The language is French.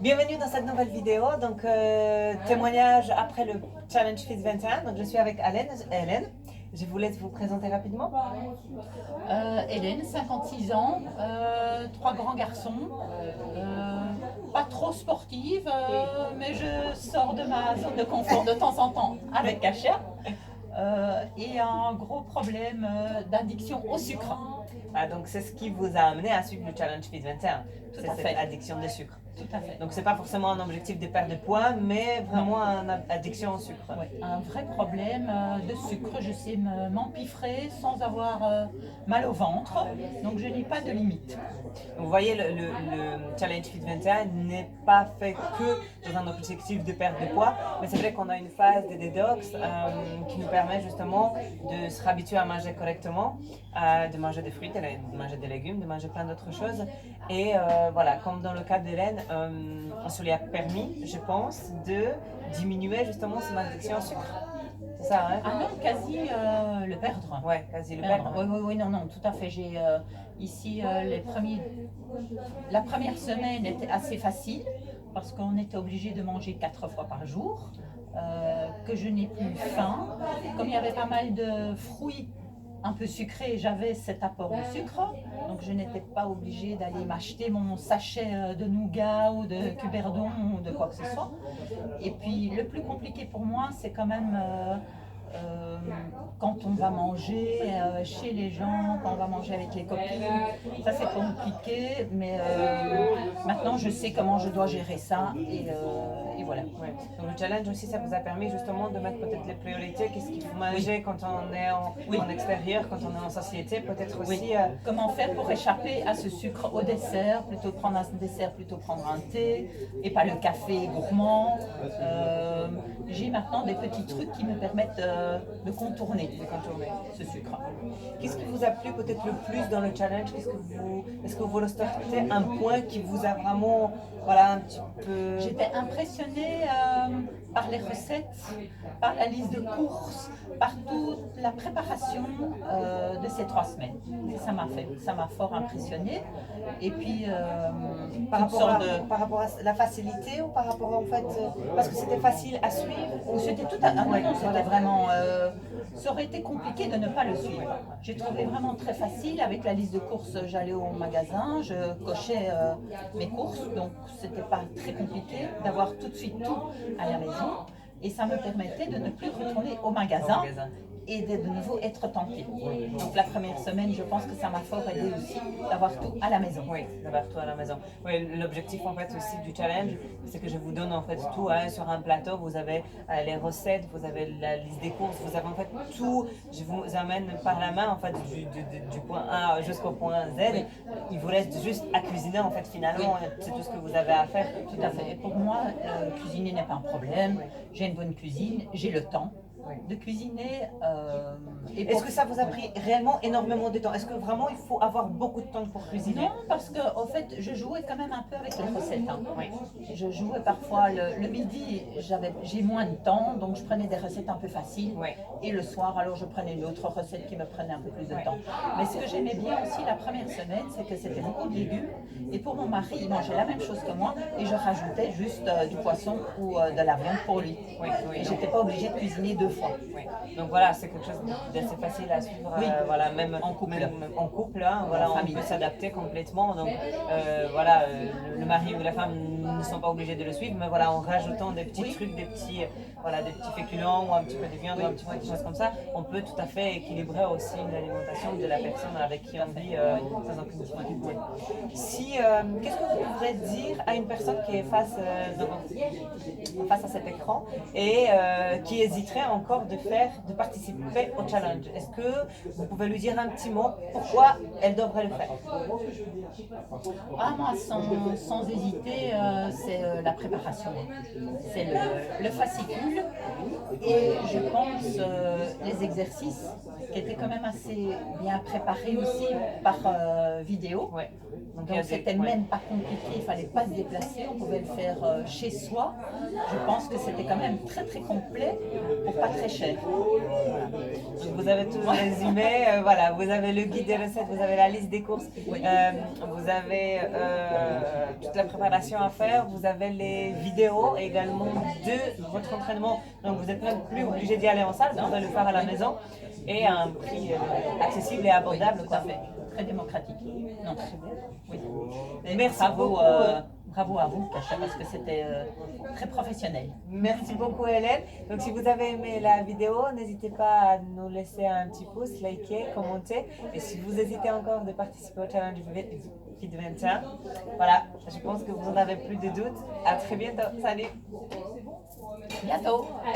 Bienvenue dans cette nouvelle vidéo, donc témoignage après le Challenge Fils 21. Donc je suis avec Hélène. Je vous laisse vous présenter rapidement. Hélène, 56 ans, trois grands garçons, pas trop sportive, mais je sors de ma zone de confort de temps en temps avec Kasia, et un gros problème d'addiction au sucre. Ah, donc c'est ce qui vous a amené à suivre le Challenge Fit 21, c'est cette addiction de sucre. Tout à fait. Donc c'est pas forcément un objectif de perte de poids, mais vraiment une addiction au sucre. Ouais, un vrai problème de sucre. Je sais m'empiffrer sans avoir mal au ventre, donc je n'ai pas de limite. Vous voyez, le Challenge Fit 21 n'est pas fait que dans un objectif de perte de poids, mais c'est vrai qu'on a une phase de détox qui nous permet justement de se réhabituer à manger correctement, de manger des fruits, de manger des légumes, de manger plein d'autres choses. Et voilà, comme dans le cas d'Hélène, on se lui a permis, je pense, de diminuer justement son addiction au sucre. C'est ça, hein? Ah non, quasi le perdre. Ouais, quasi le perdre. Oui, non, tout à fait. J'ai ici la première semaine était assez facile parce qu'on était obligé de manger 4 fois par jour, que je n'ai plus faim. Comme il y avait pas mal de fruits un peu sucrés, j'avais cet apport de sucre, donc je n'étais pas obligée d'aller m'acheter mon sachet de nougat ou de cuberdon ou de quoi que ce soit. Et puis le plus compliqué pour moi, c'est quand même quand on va manger chez les gens, quand on va manger avec les copines, ça c'est compliqué, mais maintenant je sais comment je dois gérer ça et voilà. Ouais. Donc le challenge aussi, ça vous a permis justement de mettre peut-être les priorités, qu'est-ce qu'il faut manger quand on est en extérieur, quand on est en société, peut-être aussi… Comment faire pour échapper à ce sucre au dessert, plutôt prendre un dessert, plutôt prendre un thé, et pas le café gourmand. J'ai maintenant des petits trucs qui me permettent de contourner ce sucre. Qu'est-ce qui vous a plu peut-être le plus dans le challenge? Est-ce que vous ressortez un point qui vous a vraiment, voilà, un petit peu… J'étais impressionnée par les recettes, par la liste de courses, par toute la préparation de ces 3 semaines. Ça m'a fort impressionnée. Et puis, par rapport à la facilité ou par rapport en fait, parce que c'était facile à suivre? C'était tout à non, c'était vraiment… ça aurait été compliqué de ne pas le suivre. J'ai trouvé vraiment très facile. Avec la liste de courses, j'allais au magasin, je cochais mes courses, donc c'était pas très compliqué d'avoir tout de suite tout à la maison. Et ça me permettait de ne plus retourner au magasin et de nouveau être tranquille. Donc la première semaine, je pense que ça m'a fort aidé aussi d'avoir tout à la maison. Oui, d'avoir tout à la maison. Oui, l'objectif en fait aussi du challenge, c'est que je vous donne en fait tout hein, sur un plateau. Vous avez les recettes, vous avez la liste des courses, vous avez en fait tout. Je vous amène par la main en fait du point A jusqu'au point Z. Il vous reste juste à cuisiner en fait finalement. C'est tout ce que vous avez à faire. Tout à fait. Et pour moi, cuisiner n'est pas un problème. J'ai une bonne cuisine, j'ai le temps de cuisiner. Est-ce que ça vous a pris réellement énormément de temps? Est-ce que vraiment il faut avoir beaucoup de temps pour cuisiner? Non, parce que en fait, je jouais quand même un peu avec les recettes. Hein. Oui. Je jouais parfois le midi, j'ai moins de temps, donc je prenais des recettes un peu faciles. Oui. Et le soir, alors je prenais une autre recette qui me prenait un peu plus de temps. Mais ce que j'aimais bien aussi la première semaine, c'est que c'était beaucoup de légumes. Et pour mon mari, il mangeait la même chose que moi, et je rajoutais juste du poisson ou de la viande pour lui. Oui, et j'étais pas obligée de cuisiner 2 fois. Oui. Donc voilà, c'est quelque chose d'assez facile à suivre, voilà, même en couple, hein, voilà, on peut s'adapter complètement. Donc voilà, le mari ou la femme ne sont pas obligés de le suivre, mais voilà, en rajoutant des petits trucs, des petits féculents ou un petit peu de viande ou un petit peu de choses comme ça, on peut tout à fait équilibrer aussi l'alimentation de la personne avec qui on vit sans aucune difficulté. Qu'est-ce que vous pourrez dire à une personne qui est face à cet écran et qui hésiterait encore de participer au challenge? Est-ce que vous pouvez lui dire un petit mot pourquoi elle devrait le faire? Ah, moi, sans hésiter, c'est la préparation. C'est le fascicule et je pense les exercices qui étaient quand même assez bien préparés aussi par vidéo. Ouais. Donc c'était même pas compliqué, il fallait pas se déplacer, on pouvait le faire chez soi. Je pense que c'était quand même très très complet pour pas très cher. Voilà. Donc vous avez tout résumé, voilà, vous avez le guide des recettes, vous avez la liste des courses, vous avez toute la préparation à faire. faire, vous avez les vidéos également de votre entraînement. Donc vous n'êtes même plus obligé d'y aller en salle, vous pouvez le faire à la maison et à un prix accessible et abordable. Tout à fait. Très démocratique. Non, très bien. Oui. Et Merci bravo, beaucoup. bravo à vous, Kasia, parce que c'était très professionnel. Merci beaucoup Hélène. Donc si vous avez aimé la vidéo, n'hésitez pas à nous laisser un petit pouce, liker, commenter. Et si vous hésitez encore de participer au challenge Fit 21, voilà, je pense que vous n'en avez plus de doute. À très bientôt. Salut. Bientôt.